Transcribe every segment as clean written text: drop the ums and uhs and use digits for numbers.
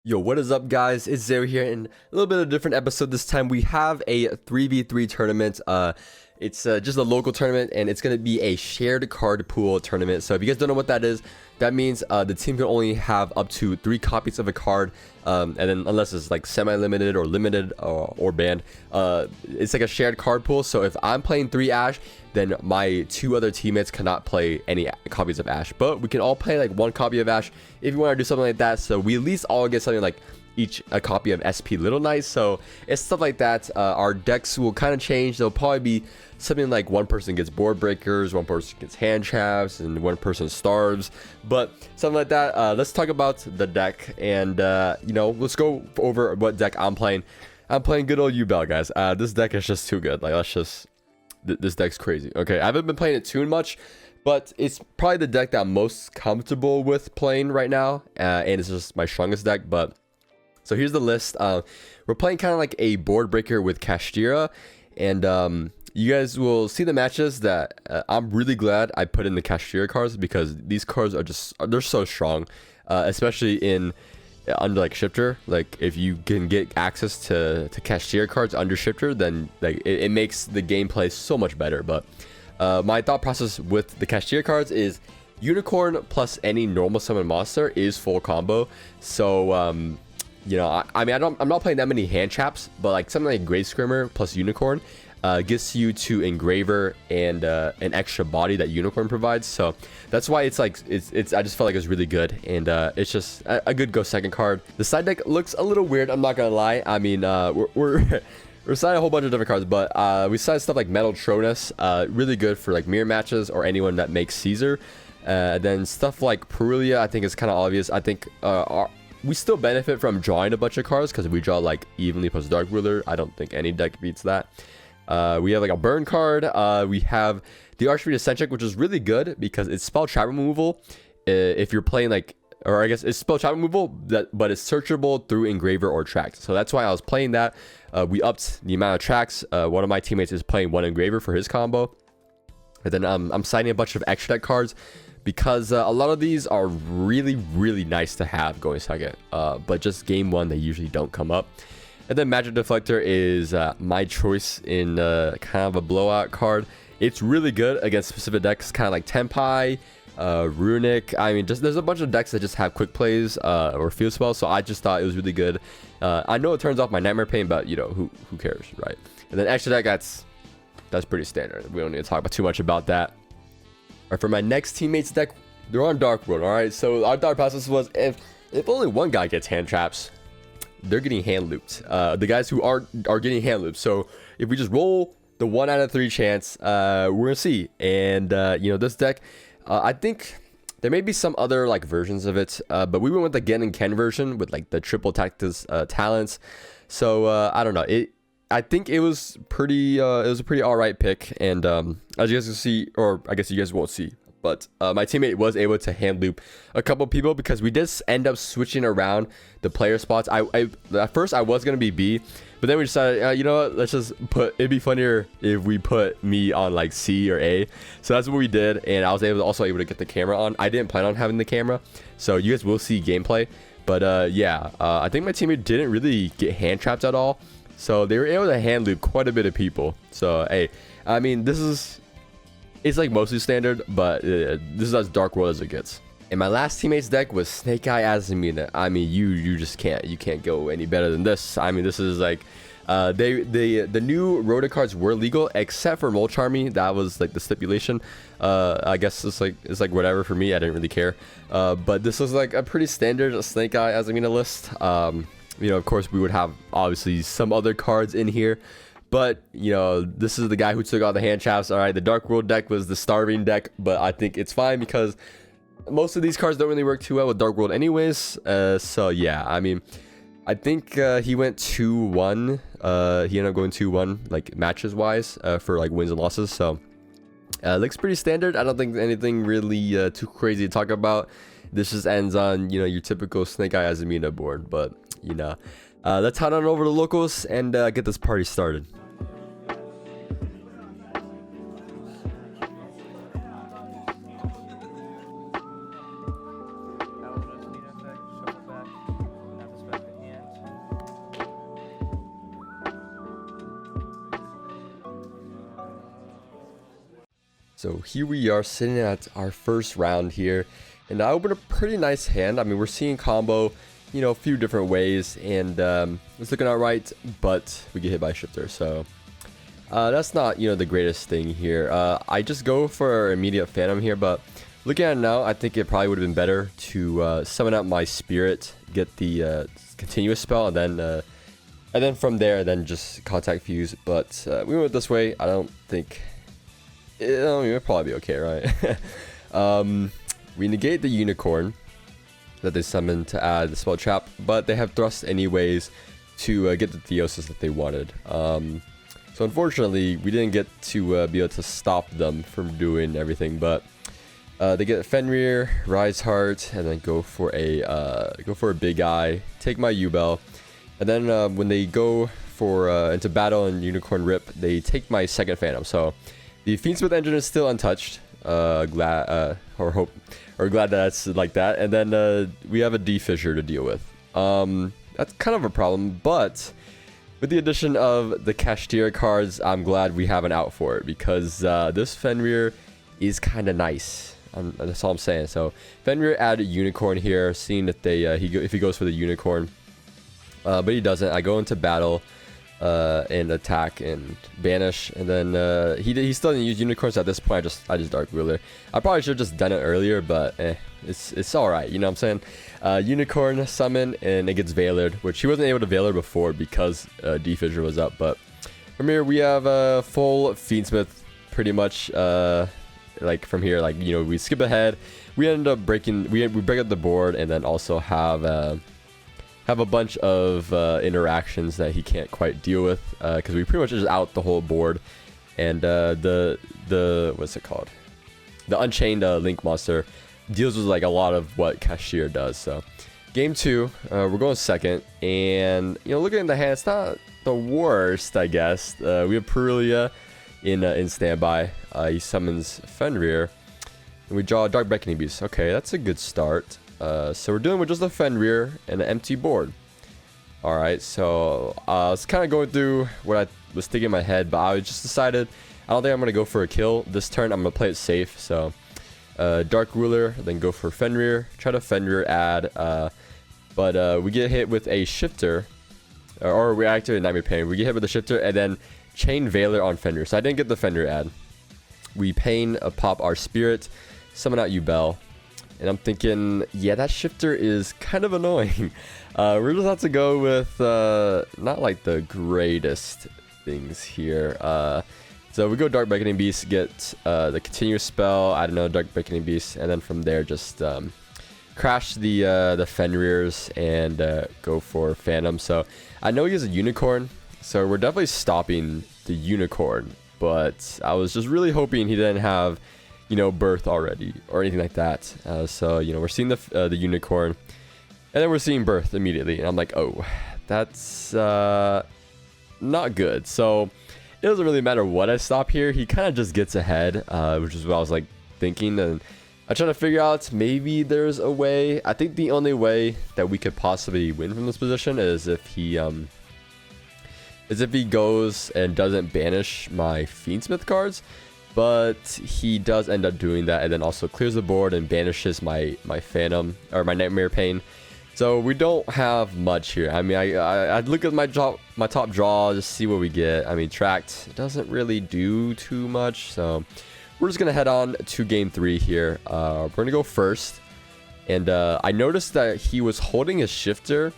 Yo, what is up, guys? It's Xeyo here, and a little bit of a different episode this time. We have a 3v3 tournament. It's just a local tournament, and it's going to be a shared card pool tournament. So if you guys don't know what that is, that means the team can only have up to 3 copies of a card, and then unless it's like semi-limited or limited or banned, it's like a shared card pool. So if I'm playing 3 Ash, then my 2 other teammates cannot play any copies of Ash, but we can all play like 1 copy of Ash if you want to do something like that. So we at least all get something like each a copy of SP Little Knight. So it's stuff like that. Our decks will kind of change. There'll probably be something like one person gets board breakers, one person gets hand traps, and one person starves, but something like that. Let's talk about the deck, and let's go over what deck I'm playing. I'm playing good old YuGiOh, guys. This deck is just too good. Like, this deck's crazy. Okay, I haven't been playing it too much, but it's probably the deck that I'm most comfortable with playing right now, and it's just my strongest deck. But so here's the list. We're playing kind of like a board breaker with Kashtira, and you guys will see the matches that I'm really glad I put in the Kashtira cards, because these cards are they're so strong, especially in under like shifter. Like, if you can get access to Kashtira cards under shifter, then like it makes the gameplay so much better. But my thought process with the Kashtira cards is unicorn plus any normal summon monster is full combo. So I'm not playing that many hand traps, but like something like Great Scrimmer plus unicorn gets you to engraver and an extra body that unicorn provides. So that's why it's I just felt like it was really good, and it's just a good go second card. The side deck looks a little weird, I'm not gonna lie. I mean, we're siding a whole bunch of different cards, but we side stuff like Metal Tronus, really good for like mirror matches or anyone that makes Caesar. Then stuff like Perulia, I think is kind of obvious. I think we still benefit from drawing a bunch of cards because we draw like evenly plus Dark Ruler. I don't think any deck beats that. We have like a burn card. We have the Archfiend Eccentric, which is really good because it's spell trap removal. If you're playing like, or I guess it's spell trap removal, but it's searchable through engraver or tracks. So that's why I was playing that. We upped the amount of tracks. One of my teammates is playing 1 engraver for his combo. And then I'm signing a bunch of extra deck cards, because a lot of these are really, really nice to have going second. But just game 1, they usually don't come up. And then Magic Deflector is my choice in kind of a blowout card. It's really good against specific decks, kind of like Tenpai, Runic. I mean, there's a bunch of decks that just have quick plays or field spells, so I just thought it was really good. I know it turns off my Nightmare Pain, but who cares, right? And then extra deck, that's pretty standard. We don't need to talk about too much about that. All right, for my next teammates deck, they're on Dark World. All right, so our thought process was if only one guy gets hand traps, they're getting hand looped. The guys who are getting hand looped. So if we just roll the 1 out of 3 chance, we're gonna see. And this deck, I think there may be some other like versions of it, but we went with the Gen and Ken version with like the triple tactics talents. So I don't know. I think it was a pretty alright pick. And as you guys can see, or I guess you guys won't see, but my teammate was able to hand loop a couple people because we just end up switching around the player spots. At first I was gonna be B, but then we decided, you know what, let's just it'd be funnier if we put me on like C or A. So that's what we did, and I was also able to get the camera on. I didn't plan on having the camera, so you guys will see gameplay. But I think my teammate didn't really get hand trapped at all, so they were able to hand loop quite a bit of people. So hey, I mean, it's like mostly standard, but this is as Dark World as it gets. And my last teammate's deck was Snake Eye Azamina. I mean, you just can't go any better than this. I mean, this is like the new Rhoda cards were legal except for Mulch Army. That was like the stipulation. I guess it's like whatever for me. I didn't really care. But this was like a pretty standard Snake Eye Azamina list. Of course we would have obviously some other cards in here. But, this is the guy who took all the hand traps. All right, the Dark World deck was the starving deck, but I think it's fine because most of these cards don't really work too well with Dark World anyways. So, yeah, I mean, I think he went 2-1. He ended up going 2-1, like, matches-wise, for, like, wins and losses. So, looks pretty standard. I don't think anything really too crazy to talk about. This just ends on, your typical Snake Eye Azamina board. But, let's head on over to locals and get this party started. Shuffle back, not the spell. So here we are sitting at our first round here, and I opened a pretty nice hand. I mean, we're seeing combo, you know, a few different ways, and it's looking alright, but we get hit by a shifter, so that's not, you know, the greatest thing here. I just go for immediate Phantom here, but looking at it now, I think it probably would have been better to summon out my Spirit, get the continuous spell, and then from there, then just contact fuse. But we went this way. I don't think it'll probably be okay, right? We negate the unicorn that they summoned to add the spell trap, but they have thrust anyways to get the theosis that they wanted. So unfortunately, we didn't get to be able to stop them from doing everything, but they get Fenrir, Rise Heart, and then go for a big eye, take my U-Bell, and then when they go for into battle and Unicorn Rip, they take my second Phantom. So the Fiendsmith engine is still untouched. Glad that that's like that, and then we have a D-Fissure to deal with. That's kind of a problem, but with the addition of the Kashtira cards, I'm glad we have an out for it, because this Fenrir is kind of nice. That's all I'm saying. So Fenrir add a unicorn here, seeing that they if he goes for the unicorn, but he doesn't. I go into battle and attack and banish, and then he still didn't use unicorns at this point. I just Dark Ruler. I probably should have just done it earlier, but it's all right. You know what I'm saying? Unicorn summon, and it gets Veilered, which he wasn't able to Veiler before because D-Fissure was up. But from here we have a full Fiendsmith, pretty much. Like from here, like, you know, we skip ahead. We end up breaking. We break up the board, and then also have a bunch of interactions that he can't quite deal with, because we pretty much just out the whole board. And the what's it called? The Unchained Link monster deals with like a lot of what Kashtira does. So game 2, we're going second, and you know, looking at the hand, it's not the worst, I guess. We have Perulia in standby. He summons Fenrir, and we draw a Dark Beckoning Beast. Okay, that's a good start. So we're dealing with just a Fenrir and an empty board. Alright, so I was kind of going through what I was thinking in my head, but I just decided I don't think I'm going to go for a kill this turn. I'm going to play it safe. So Dark Ruler, then go for Fenrir, try to Fenrir add, but we get hit with a shifter, or we activate Nightmare Pain. We get hit with a shifter, and then chain Veiler on Fenrir. So I didn't get the Fenrir add. We pain pop our Spirit, summon out U-Bell. And I'm thinking, yeah, that shifter is kind of annoying. We're just have to go with not like the greatest things here. So we go Dark Beckoning Beast, get the continuous spell, I don't know, Dark Beckoning Beast, and then from there just crash the Fenrirs and go for Phantom. So I know he has a unicorn, so we're definitely stopping the unicorn, but I was just really hoping he didn't have, you know, birth already or anything like that. So, you know, we're seeing the unicorn, and then we're seeing birth immediately, and I'm like, oh, that's not good. So it doesn't really matter what I stop here. He kind of just gets ahead, which is what I was like thinking, and I'm trying to figure out maybe there's a way. I think the only way that we could possibly win from this position is if he goes and doesn't banish my Fiendsmith cards. But he does end up doing that, and then also clears the board and banishes my Phantom, or my Nightmare Pain. So we don't have much here. I mean, I'd look at my top draw, just see what we get. I mean, Tract doesn't really do too much, so we're just gonna head on to game 3 here. We're gonna go first, and I noticed that he was holding his shifter,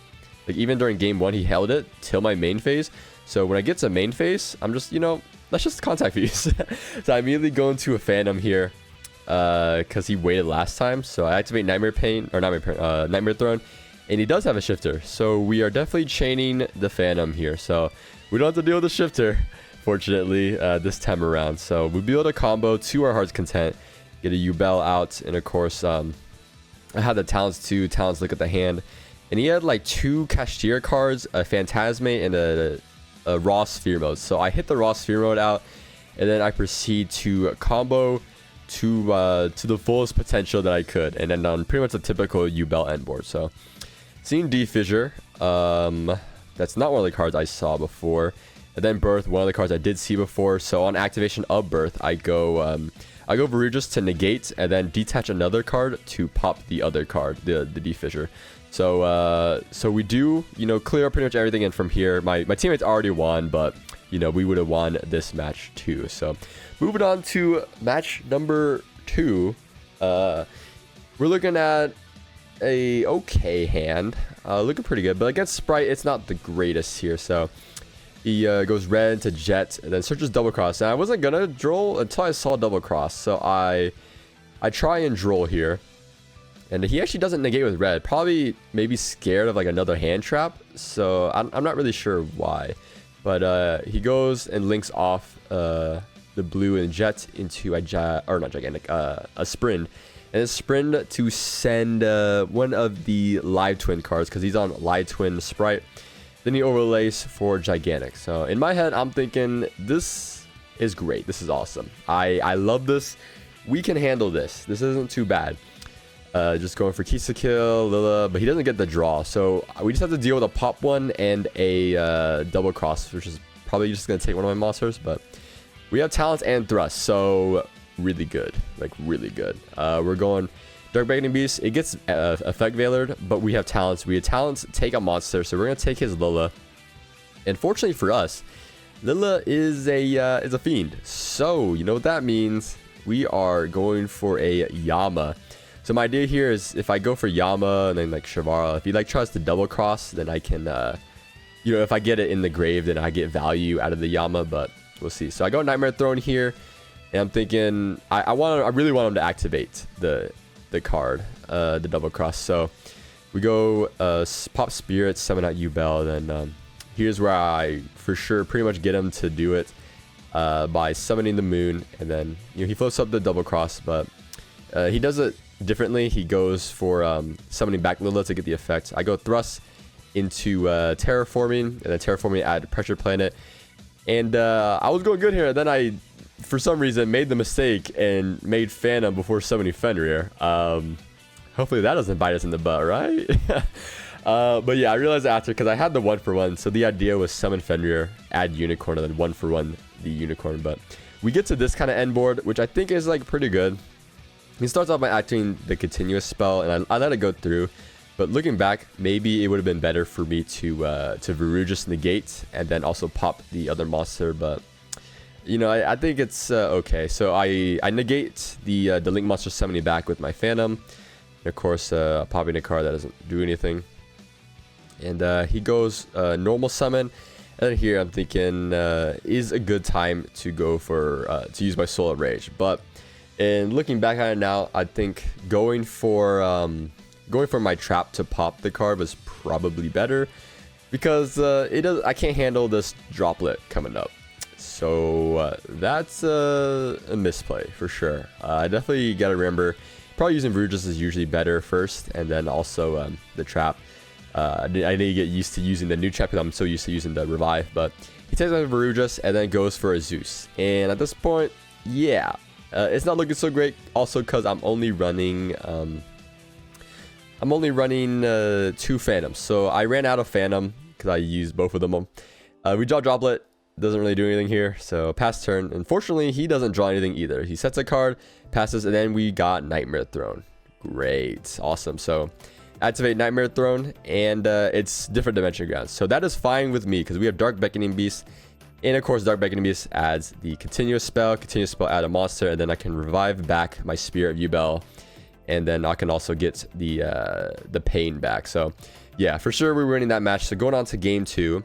like even during game 1, he held it till my main phase. So when I get to main phase, I'm just, you know, let's just contact fuse. So I immediately go into a Phantom here, because he waited last time. So I activate Nightmare Pain, or Nightmare Throne, and he does have a shifter. So we are definitely chaining the Phantom here. So we don't have to deal with the shifter, fortunately, this time around. So we'll be able to combo to our heart's content, get a U-Bell out, and of course, I had the Talents too. Talents look at the hand, and he had like 2 Kashtira cards, a Phantasmate, and a Raw Sphere Mode. So I hit the Raw Sphere Mode out, and then I proceed to combo to the fullest potential that I could, and then on pretty much a typical U-Bell end board. So seeing D-Fissure, that's not one of the cards I saw before. And then Birth, one of the cards I did see before. So on activation of Birth, I go I go Verujus to negate and then detach another card to pop the other card, the defissure. So so we do, you know, clear up pretty much everything. And from here, my teammates already won, but you know, we would have won this match too. So moving on to match number 2, we're looking at a okay hand, looking pretty good, but against Sprite, it's not the greatest here. So he goes red into Jet and then searches double cross. And I wasn't gonna droll until I saw double cross, so I try and droll here. And he actually doesn't negate with red. Probably maybe scared of like another hand trap. So I'm not really sure why. But he goes and links off the blue and Jet into a Sprint. And a Sprint to send one of the Live Twin cards, because he's on Live Twin Sprite. Then he overlays for Gigantic. So in my head, I'm thinking this is great. This is awesome. I love this. We can handle this. This isn't too bad. Just going for Keys to Kill, Lilla, but he doesn't get the draw. So we just have to deal with a pop one and a double cross, which is probably just going to take one of my monsters. But we have talents and thrust, so really good. Like, really good. We're going Dark Beckoning Beast. It gets Effect Veilered, but we have talents. We have talents take a monster, so we're going to take his Lilla. And fortunately for us, Lilla is a fiend. So, you know what that means? We are going for a Yama. So my idea here is if I go for Yama and then like Shavara, if he like tries to double cross, then I can, you know, if I get it in the grave, then I get value out of the Yama, but we'll see. So I go Nightmare Throne here, and I'm thinking I really want him to activate the card, the double cross. So we go pop Spirit, summon out YuGiOh, then here's where I for sure pretty much get him to do it by summoning the moon, and then you know he floats up the double cross, but he does it differently. He goes for summoning back Lilla to get the effect. I go thrust into terraforming, and then terraforming add pressure planet, and I was going good here. Then I, for some reason, made the mistake and made Phantom before summoning Fenrir. Hopefully that doesn't bite us in the butt, right? But yeah, I realized after, because I had the 1-for-1, so the idea was summon Fenrir, add Unicorn, and then 1-for-1 the Unicorn. But we get to this kind of end board, which I think is like pretty good. He starts off by activating the continuous spell, and I let it go through. But looking back, maybe it would have been better for me to Verujus negate and then also pop the other monster. But you know, I think it's okay. So I negate the Link monster summoning back with my Phantom, and of course popping a card that doesn't do anything. And he goes normal summon, and then here I'm thinking is a good time to go for to use my Soul Rage, but. And looking back at it now, I think going for my trap to pop the card was probably better, because I can't handle this droplet coming up. So that's a misplay for sure. I definitely gotta remember probably using Verujus is usually better first, and then also the trap. I need to get used to using the new trap because I'm so used to using the revive. But he takes out Verujus and then goes for a Zeus. And at this point, yeah. It's not looking so great, also because I'm only running 2 Phantoms. So I ran out of Phantom because I used both of them. We draw Droplet, doesn't really do anything here, so pass turn. Unfortunately, he doesn't draw anything either. He sets a card, passes, and then we got Nightmare Throne. Great, awesome. So activate Nightmare Throne, and it's different dimension grounds. So that is fine with me because we have Dark Beckoning Beast. And of course, Dark Beckoning Beast adds the continuous spell add a monster, and then I can revive back my Spirit of YuGiOh, and then I can also get the pain back. So yeah, for sure we're winning that match. So going on to game 2,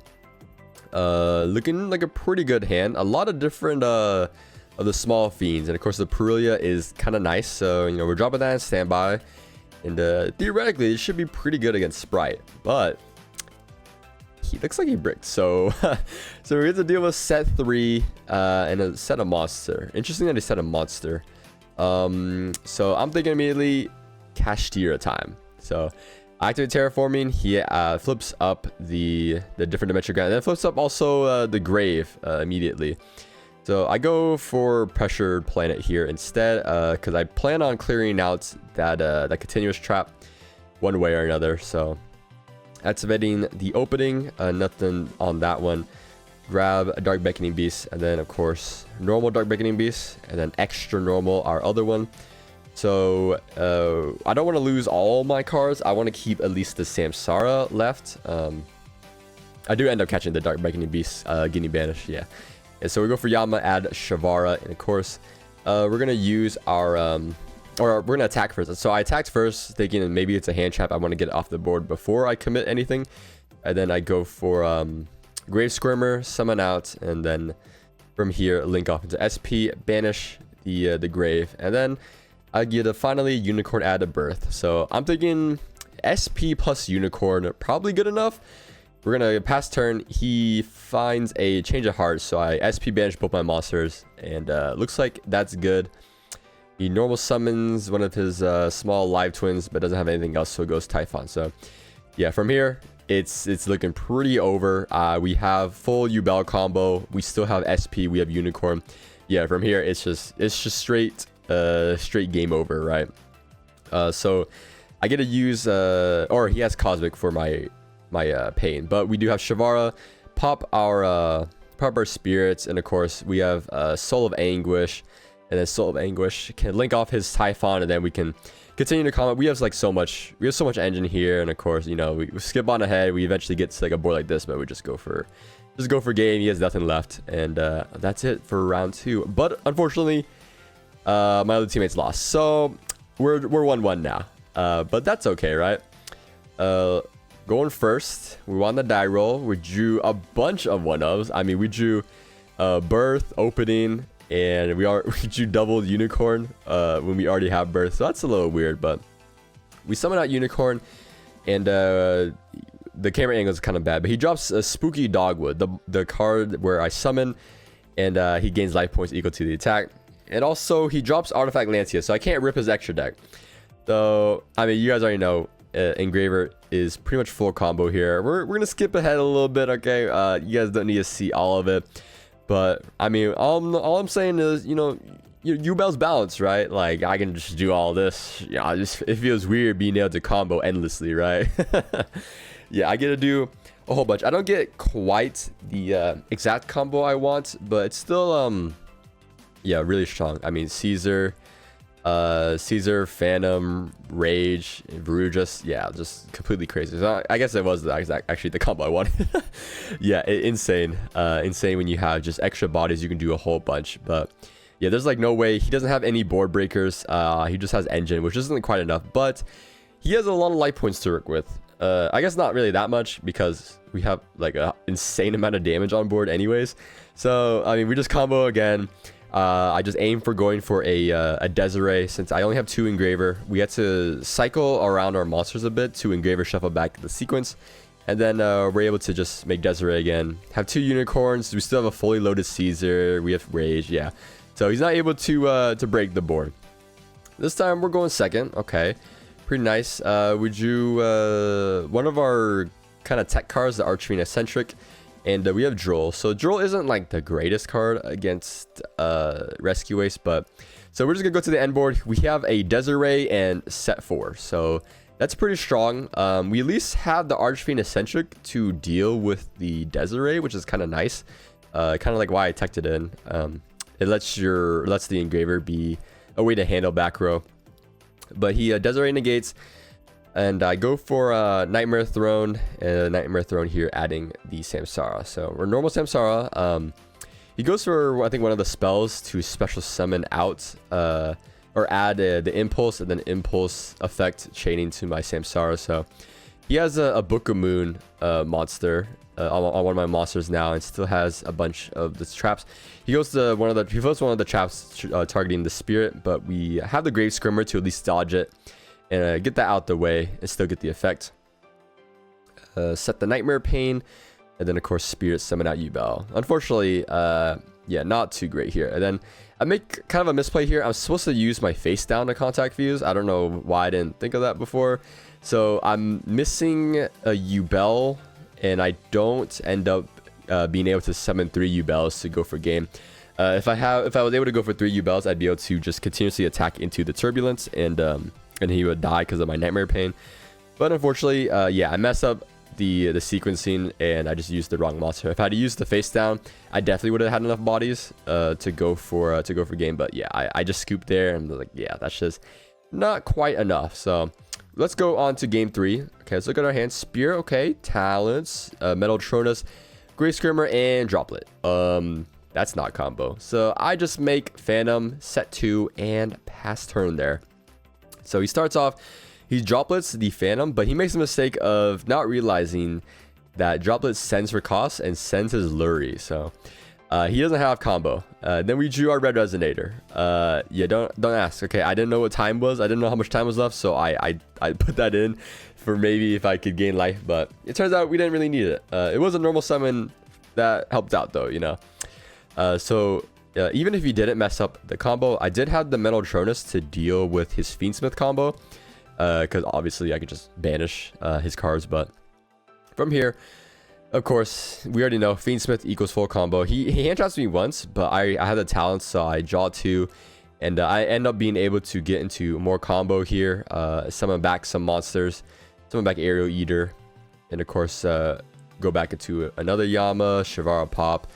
looking like a pretty good hand. A lot of different of the small fiends, and of course the Perulia is kind of nice. So you know, we're dropping that in standby, and theoretically it should be pretty good against Sprite, but he looks like he bricked. So so we get to deal with set 3 and a set of monster. Interesting that he set a monster. So I'm thinking immediately Kashtira time. So I activate terraforming. He flips up the different dimension ground, and then flips up also the grave immediately. So I go for pressured planet here instead, because I plan on clearing out that continuous trap one way or another. So activating the opening, nothing on that one. grab a Dark Beckoning Beast, and then of course normal Dark Beckoning Beast, and then extra normal our other one. So I don't want to lose all my cards. I want to keep at least the Samsara left. I do end up catching the Dark Beckoning Beast getting banished, yeah. And so we go for Yama, add Shavara, and of course we're gonna use our or we're gonna attack first. So I attacked first, thinking maybe it's a hand trap. I want to get it off the board before I commit anything, and then I go for Grave Squirmer, summon out, and then from here link off into SP, banish the grave, and then I get a finally Unicorn add a birth. So I'm thinking SP plus Unicorn probably good enough. We're gonna pass turn. He finds a change of heart, so I SP banish both my monsters, and looks like that's good. He normal summons one of his small live twins, but doesn't have anything else, so it goes Typhon. So yeah, from here it's looking pretty over. We have full YuGiOh combo. We still have SP. We have Unicorn. Yeah, from here it's just straight game over, right? So I get to use or he has Cosmic for my pain, but we do have Shavara, pop our spirits, and of course we have Soul of Anguish, and then Soul of Anguish can link off his Typhon, and then we can continue to combat. We have like so much engine here, and of course, you know, we skip on ahead. We eventually get to like a board like this, but we just go for game. He has nothing left, and that's it for round 2. But unfortunately, my other teammates lost, so we're 1-1 now. But that's okay, right? Going first, we won the die roll. We drew a bunch of 1-ofs. I mean, we drew birth, opening, and we drew double Unicorn when we already have birth. So that's a little weird, but we summon out Unicorn, and the camera angle is kind of bad. But he drops a Spooky Dogwood, the card where I summon, and he gains life points equal to the attack. And also, he drops Artifact Lancia, so I can't rip his extra deck. So, I mean, you guys already know Engraver is pretty much full combo here. We're gonna skip ahead a little bit, okay? You guys don't need to see all of it. But, I mean, all I'm saying is, you know, YuGiOh's balance, right? Like, I can just do all this. Yeah, it feels weird being able to combo endlessly, right? Yeah, I get to do a whole bunch. I don't get quite the exact combo I want, but it's still, yeah, really strong. I mean, Caesar, Phantom, Rage, Veru, just completely crazy. So I guess it was actually the combo I wanted. Yeah, insane when you have just extra bodies, you can do a whole bunch. But yeah, there's like no way. He doesn't have any board breakers. He just has engine, which isn't quite enough, but he has a lot of life points to work with. I guess not really that much, because we have like an insane amount of damage on board anyways. So I mean, we just combo again. I just aim for going for a Desiree, since I only have 2 Engraver. We had to cycle around our monsters a bit to Engraver shuffle back the sequence, and then we're able to just make Desiree again. Have 2 Unicorns. We still have a fully loaded Caesar. We have Rage, yeah. So he's not able to break the board. This time we're going second. Okay, pretty nice. We drew one of our kind of tech cards, the Archerine Eccentric. And we have Droll. So Droll isn't like the greatest card against Rescue Waste, but so we're just gonna go to the end board. We have a Desiree and set 4, so that's pretty strong. We at least have the Archfiend Eccentric to deal with the Desiree, which is kind of nice. Kind of like why I teched it in. It lets the Engraver be a way to handle back row. But he Desiree negates. And I go for Nightmare Throne, and Nightmare Throne here adding the Samsara. So we're normal Samsara. He goes for, I think, one of the spells to special summon out or add the Impulse, and then Impulse effect chaining to my Samsara. So he has a Book of Moon monster on one of my monsters now, and still has a bunch of the traps. He goes to one of the traps targeting the Spirit, but we have the Grave Scrimmer to at least dodge it. And get that out the way and still get the effect. Set the Nightmare Pain, and then of course Spirit summon out YuGiOh. Unfortunately, yeah, not too great here. And then I make kind of a misplay here. I'm supposed to use my face down to contact fuse. I don't know why I didn't think of that before. So I'm missing a YuGiOh, and I don't end up being able to summon 3 YuGiOhs to go for game. If I was able to go for 3 YuGiOhs, I'd be able to just continuously attack into the Turbulence, and he would die because of my Nightmare Pain. But unfortunately, yeah, I mess up the sequencing, and I just used the wrong monster. If I had used the face down, I definitely would have had enough bodies to go for game. But yeah, I just scooped there, and like, yeah, that's just not quite enough. So let's go on to game 3. Okay, let's look at our hands. Spear, okay, talents, Metal Tronus, Gray Skirmer, and Droplet. That's not combo. So I just make Phantom, set 2, and pass turn there. So he starts off, he droplets the Phantom, but he makes the mistake of not realizing that Droplet sends for cost and sends his Lurie. So he doesn't have combo. Then we drew our Red Resonator. Yeah, don't ask. Okay, I didn't know what time was. I didn't know how much time was left, so I put that in for maybe if I could gain life. But it turns out we didn't really need it. It was a normal summon that helped out though, you know. So even if he didn't mess up the combo, I did have the Metal Tronus to deal with his Fiendsmith combo. Because obviously I could just banish his cards. But from here, of course, we already know Fiendsmith equals full combo. He hand traps me once, but I had the talents, so I draw 2. And I end up being able to get into more combo here. Summon back some monsters. Summon back Aerial Eater. And of course, go back into another Yama, Shavara Pop.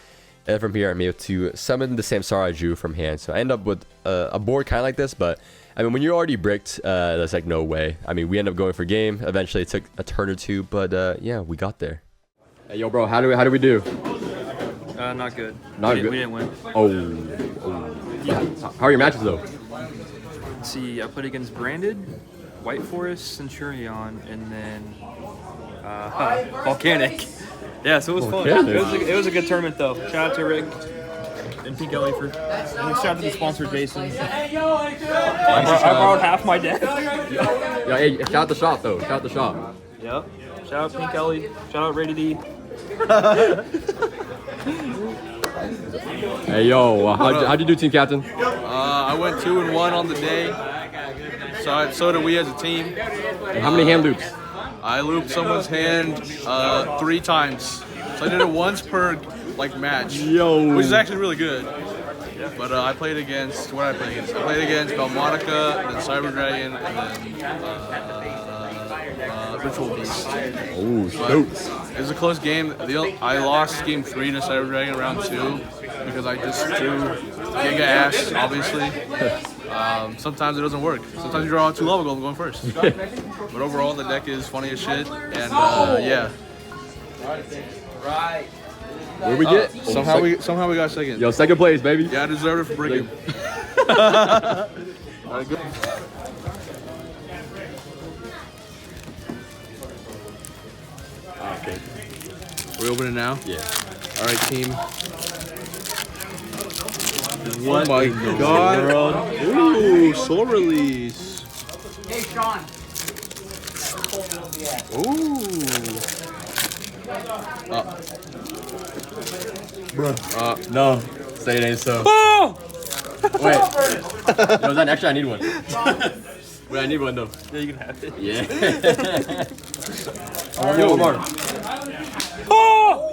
And from here, I'm able to summon the Samsara I drew from hand. So I end up with a board kind of like this, but I mean, when you're already bricked, that's like no way. I mean, we end up going for game. Eventually, it took a turn or two, but yeah, we got there. Hey, yo, bro, how do we do? Not good. Not good. We didn't win. Oh. Yeah. How are your matches though? Let's see, I played against Branded, White Forest, Centurion, and then Volcanic. Yeah, so it was fun. It was a good tournament though. Shout out to Rick and Pink Ellie and shout out to the sponsor Jason. I borrowed half my deck. Yeah, hey, shout out the shop though. Shout out the shop. Yep. Shout out Pink Ellie. Shout out Rated D. Hey yo, how'd you do, team captain? I went 2-1 on the day. So did we as a team. And how many hand loops? I looped someone's hand 3 times. So I did it once per match, which is actually really good. But I played against I played against Belmonica, then Cyber Dragon, and then Ritual Beast. Oh, shoot. It was a close game. I lost game 3 to Cyber Dragon round 2 because I just drew Giga Ass, obviously. Sometimes it doesn't work. Sometimes you draw 2 lava gold going first. But overall, the deck is funny as shit, and yeah. Where'd we get? Somehow we got second. Yo, second place, baby. Yeah, I deserved it for breaking. Alright, good. Okay. We open it now? Yeah. Alright, team. What oh my god. Ooh, soul release. Hey, Sean. Ooh. Bruh. No. Say it ain't so. Oh! Wait. No, that actually I need one. Wait, I need one though. Yeah, you can have it. Yeah. Yo, one more. Oh!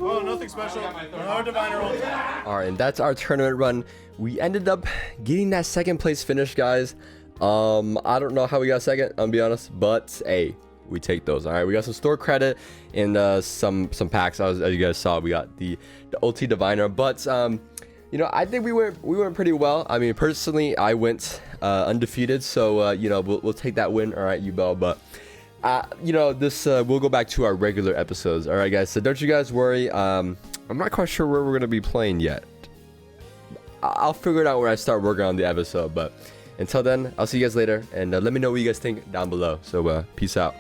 Oh, nothing special. No diviner ult. Alright, and that's our tournament run. We ended up getting that second place finish, guys. I don't know how we got second, I'll be honest, but hey, we take those. All right, we got some store credit and some packs. As you guys saw, we got the ulti diviner, but you know, I think we went pretty well. I mean, personally, I went undefeated, so you know, we'll take that win. All right, YuGiOh, but you know, this we'll go back to our regular episodes. All right, guys, so don't you guys worry. I'm not quite sure where we're gonna be playing yet. I'll figure it out when I start working on the episode, but until then, I'll see you guys later, and let me know what you guys think down below. So peace out.